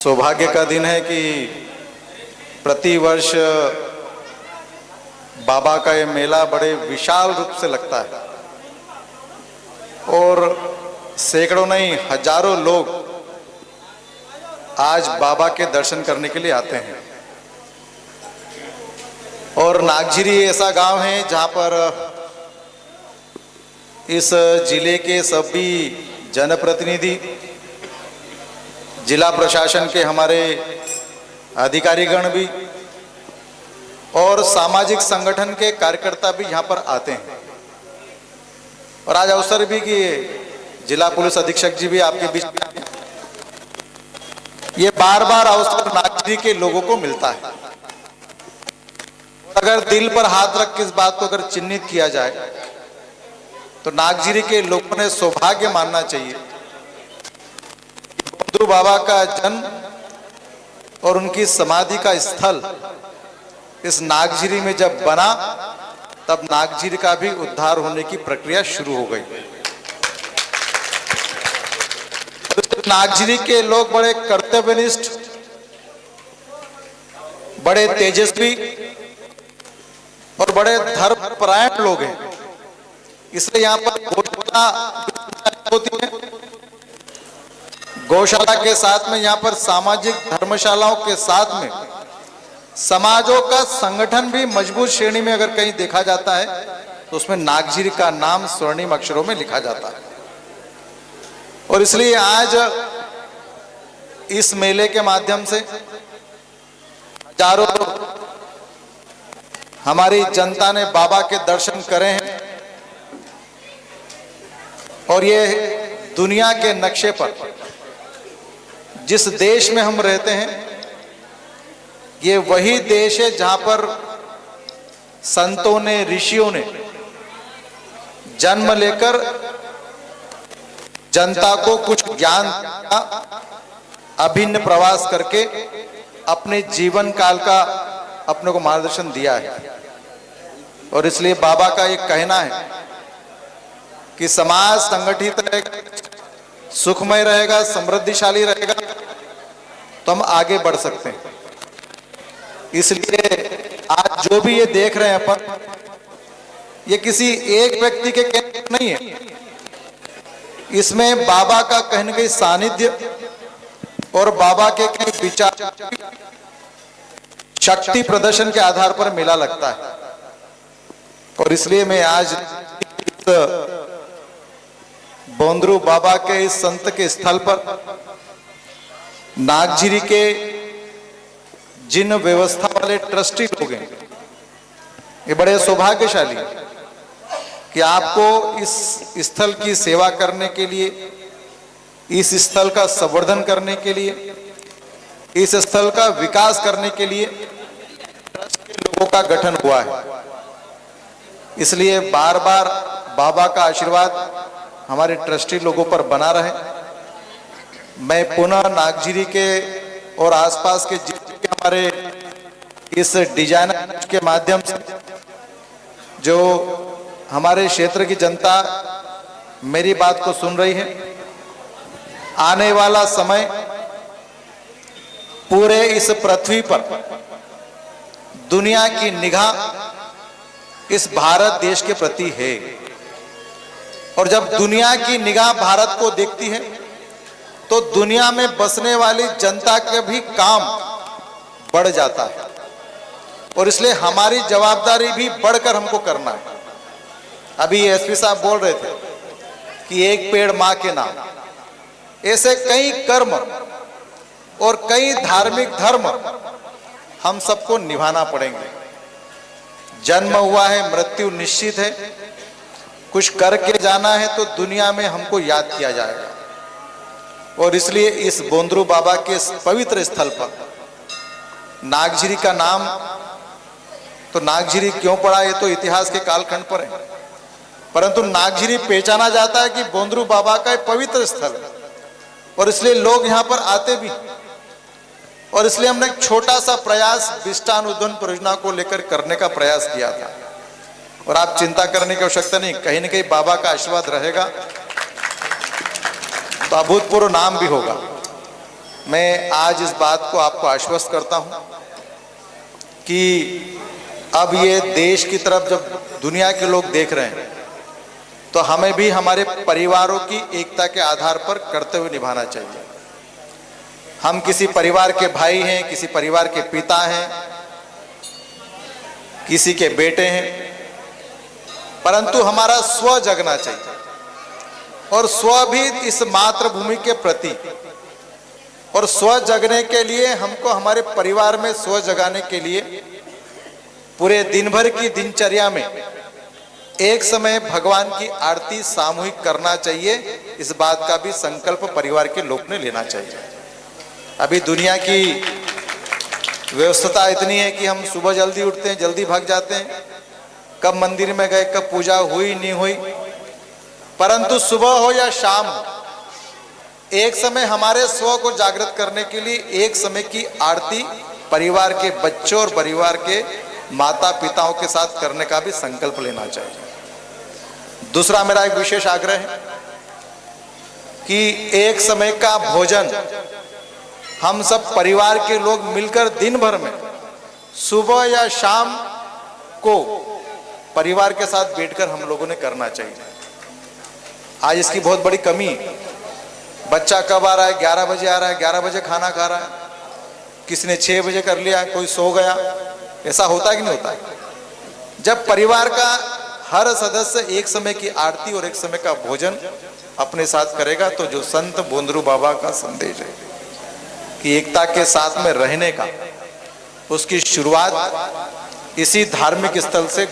सौभाग्य का दिन है कि प्रतिवर्ष बाबा का ये मेला बड़े विशाल रूप से लगता है और सैकड़ों नहीं हजारों लोग आज बाबा के दर्शन करने के लिए आते हैं। और नागझिरी ऐसा गांव है जहां पर इस जिले के सभी जनप्रतिनिधि, जिला प्रशासन के हमारे अधिकारीगण भी और सामाजिक संगठन के कार्यकर्ता भी यहाँ पर आते हैं। और आज अवसर भी कि जिला पुलिस अधीक्षक जी भी आपके बीच में, ये बार बार अवसर नागझिरी के लोगों को मिलता है। अगर दिल पर हाथ रख के इस बात को अगर चिन्हित किया जाए तो नागझिरी के लोगों ने सौभाग्य मानना चाहिए। बोंद्रू बाबा का जन्म और उनकी समाधि का स्थल इस नागझिरी में जब बना तब नागझिरी का भी उद्धार होने की प्रक्रिया शुरू हो गई। नागझिरी के लोग बड़े कर्तव्यनिष्ठ, बड़े तेजस्वी और बड़े धर्मपरायण लोग हैं। इसलिए यहाँ पर गौशाला होती है। गौशाला के साथ में यहाँ पर सामाजिक धर्मशालाओं के साथ में समाजों का संगठन भी मजबूत श्रेणी में अगर कहीं देखा जाता है तो उसमें नागझिरी का नाम स्वर्णिम अक्षरों में लिखा जाता है। और इसलिए आज इस मेले के माध्यम से हजारों हमारी जनता ने बाबा के दर्शन करे हैं। और ये दुनिया के नक्शे पर जिस देश में हम रहते हैं, ये वही देश है जहां पर संतों ने, ऋषियों ने जन्म लेकर जनता को कुछ ज्ञान का अभिन्न प्रवास करके अपने जीवन काल का अपने को मार्गदर्शन दिया है। और इसलिए बाबा का एक कहना है कि समाज संगठित रहेगा, सुखमय रहेगा, समृद्धिशाली रहेगा तो हम आगे बढ़ सकते हैं। इसलिए आज जो भी ये देख रहे हैं अपन, ये किसी एक व्यक्ति के कहने नहीं है। इसमें बाबा का कहने का सानिध्य और बाबा के कई विचार शक्ति प्रदर्शन के आधार पर मेला लगता है। और इसलिए मैं आज बोंद्रू बाबा के इस संत के स्थल पर नागझिरी के जिन व्यवस्था वाले ट्रस्टी लोग हैं, ये बड़े सौभाग्यशाली कि आपको इस स्थल की सेवा करने के लिए, इस स्थल का संवर्धन करने के लिए, इस स्थल का विकास करने के लिए ट्रस्ट के लोगों का गठन हुआ है। इसलिए बार बार बाबा का आशीर्वाद हमारे ट्रस्टी लोगों पर बना रहे। मैं पुनः नागझिरी के और आसपास के जितने भी हमारे इस डिजाइनर के माध्यम से जो हमारे क्षेत्र की जनता मेरी बात को सुन रही है, आने वाला समय पूरे इस पृथ्वी पर दुनिया की निगाह इस भारत देश के प्रति है। और जब दुनिया की निगाह भारत को देखती है तो दुनिया में बसने वाली जनता के भी काम बढ़ जाता है। और इसलिए हमारी जवाबदारी भी बढ़कर हमको करना है। अभी एसपी साहब बोल रहे थे कि एक पेड़ मां के नाम, ऐसे कई कर्म और कई धार्मिक धर्म हम सबको निभाना पड़ेंगे। जन्म हुआ है, मृत्यु निश्चित है, कुछ करके जाना है तो दुनिया में हमको याद किया जाएगा। और इसलिए इस बोंद्रू बाबा के पवित्र स्थल पर नागझिरी का नाम, तो नागझिरी क्यों पड़ा ये तो इतिहास के कालखंड पर है, परंतु नागझिरी पहचाना जाता है कि बोंद्रू बाबा का एक पवित्र स्थल है। और इसलिए लोग यहाँ पर आते भी। और इसलिए हमने एक छोटा सा प्रयास विष्टान उद्वन परियोजना को लेकर करने का प्रयास किया था। और आप चिंता करने की आवश्यकता नहीं, कहीं न कहीं बाबा का आशीर्वाद रहेगा तो अभूतपूर्व नाम भी होगा। मैं आज इस बात को आपको आश्वस्त करता हूं कि अब ये देश की तरफ जब दुनिया के लोग देख रहे हैं तो हमें भी हमारे परिवारों की एकता के आधार पर कर्तव्य निभाना चाहिए। हम किसी परिवार के भाई हैं, किसी परिवार के पिता हैं, किसी के बेटे हैं, परंतु हमारा स्व जगना चाहिए और स्व भी इस मातृभूमि के प्रति। और स्व जगने के लिए हमको हमारे परिवार में स्व जगाने के लिए पूरे दिन भर की दिनचर्या में एक समय भगवान की आरती सामूहिक करना चाहिए। इस बात का भी संकल्प परिवार के लोग ने लेना चाहिए। अभी दुनिया की व्यवस्था इतनी है कि हम सुबह जल्दी उठते हैं, जल्दी भाग जाते हैं, कब मंदिर में गए, कब पूजा हुई नहीं हुई, परंतु सुबह हो या शाम हो, एक समय हमारे स्व को जागृत करने के लिए एक समय की आरती परिवार के बच्चों और परिवार के माता पिताओं के साथ करने का भी संकल्प लेना चाहिए। दूसरा मेरा एक विशेष आग्रह है कि एक समय का भोजन हम सब परिवार के लोग मिलकर दिन भर में सुबह या शाम को परिवार के साथ बैठकर हम लोगों ने करना चाहिए। आज इसकी बहुत बड़ी कमी है। बच्चा कब आ रहा है? 11 बजे आ रहा है, 11 बजे खाना खा रहा है, किसी ने 6 बजे कर लिया, कोई सो गया। ऐसा होता है कि नहीं होता है? जब परिवार का हर सदस्य एक समय की आरती और एक समय का भोजन अपने साथ करेगा तो जो संत बोंदरू बाबा का संदेश है कि एकता के साथ में रहने का, उसकी शुरुआत इसी धार्मिक स्थल से